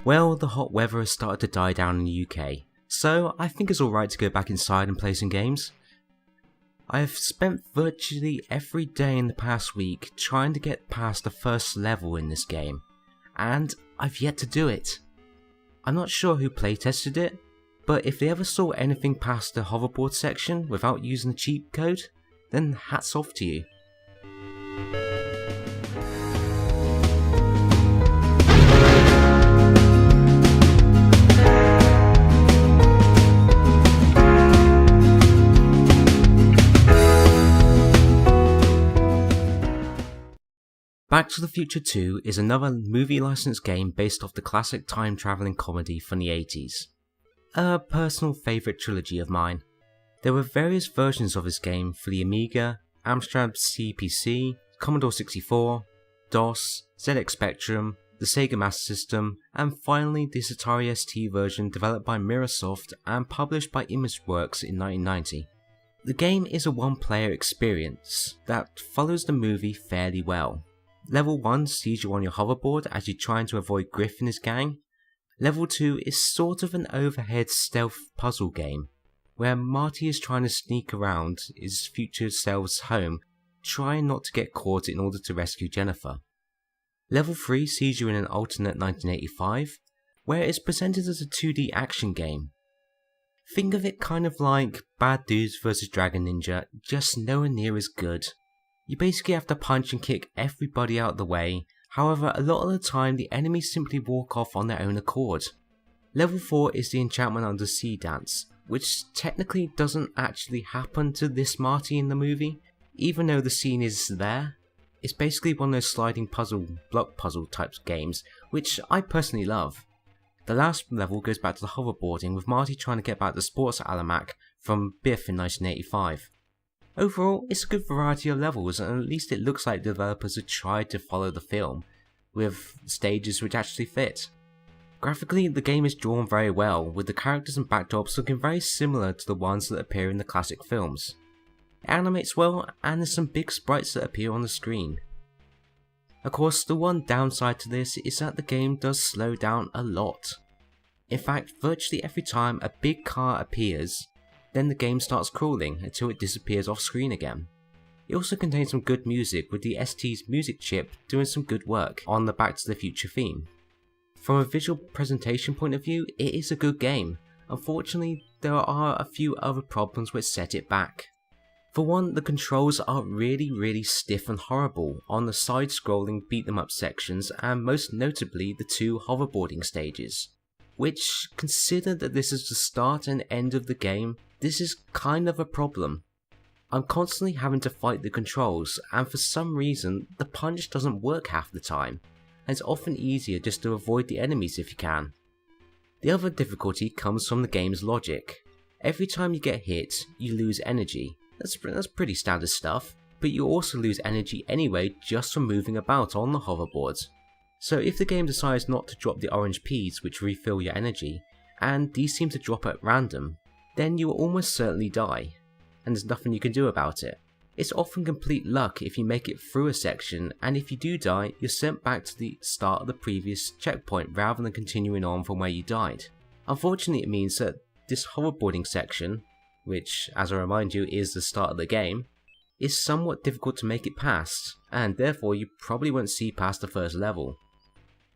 Well, the hot weather has started to die down in the UK, so I think it's alright to go back inside and play some games. I have spent virtually every day in the past week trying to get past the first level in this game, and I've yet to do it. I'm not sure who playtested it, but if they ever saw anything past the hoverboard section without using the cheat code, then hats off to you. Back to the Future 2 is another movie licensed game based off the classic time-travelling comedy from the 80s. A personal favourite trilogy of mine. There were various versions of this game for the Amiga, Amstrad CPC, Commodore 64, DOS, ZX Spectrum, the Sega Master System, and finally this Atari ST version developed by Mirrorsoft and published by Imageworks in 1990. The game is a one-player experience that follows the movie fairly well. Level 1 sees you on your hoverboard as you're trying to avoid Griff and his gang. Level 2 is sort of an overhead stealth puzzle game, where Marty is trying to sneak around his future self's home, trying not to get caught in order to rescue Jennifer. Level 3 sees you in an alternate 1985, where it's presented as a 2D action game. Think of it kind of like Bad Dudes vs Dragon Ninja, just nowhere near as good. You basically have to punch and kick everybody out of the way, however a lot of the time the enemies simply walk off on their own accord. Level 4 is the Enchantment Under Sea dance, which technically doesn't actually happen to this Marty in the movie, even though the scene is there. It's basically one of those sliding block puzzle types games, which I personally love. The last level goes back to the hoverboarding with Marty trying to get back the Sports Almanac from Biff in 1985. Overall, it's a good variety of levels, and at least it looks like the developers have tried to follow the film, with stages which actually fit. Graphically, the game is drawn very well, with the characters and backdrops looking very similar to the ones that appear in the classic films. It animates well, and there's some big sprites that appear on the screen. Of course, the one downside to this is that the game does slow down a lot. In fact, virtually every time a big car appears, then the game starts crawling until it disappears off screen again. It also contains some good music, with the ST's music chip doing some good work on the Back to the Future theme. From a visual presentation point of view, it is a good game. Unfortunately, there are a few other problems which set it back. For one, the controls are really stiff and horrible on the side-scrolling beat-em-up sections, and most notably the 2 hoverboarding stages. Which, consider that this is the start and end of the game, this is kind of a problem. I'm constantly having to fight the controls, and for some reason the punch doesn't work half the time, and it's often easier just to avoid the enemies if you can. The other difficulty comes from the game's logic. Every time you get hit, you lose energy. That's pretty standard stuff, but you also lose energy anyway just from moving about on the hoverboard. So if the game decides not to drop the orange peas which refill your energy, and these seem to drop at random, then you will almost certainly die, and there's nothing you can do about it. It's often complete luck if you make it through a section, and if you do die, you're sent back to the start of the previous checkpoint rather than continuing on from where you died. Unfortunately, it means that this hoverboarding section, which as I remind you is the start of the game, is somewhat difficult to make it past, and therefore you probably won't see past the first level.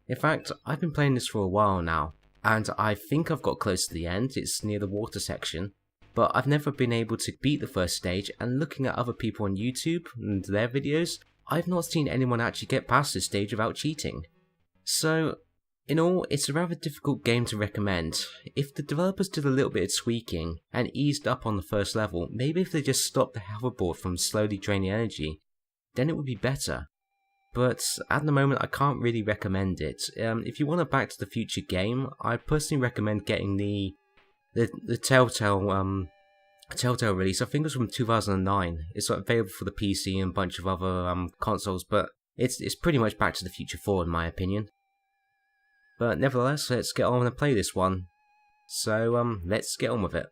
In fact, I've been playing this for a while now, and I think I've got close to the end. It's near the water section, but I've never been able to beat the first stage, and looking at other people on YouTube and their videos, I've not seen anyone actually get past this stage without cheating. So, in all, it's a rather difficult game to recommend. If the developers did a little bit of tweaking and eased up on the first level, maybe if they just stopped the hoverboard from slowly draining energy, then it would be better. But at the moment I can't really recommend it. If you want a Back to the Future game, I personally recommend getting the Telltale release. I think it was from 2009. It's available for the PC and a bunch of other consoles, but it's pretty much Back to the Future 4 in my opinion. But nevertheless, let's get on and play this one. So let's get on with it.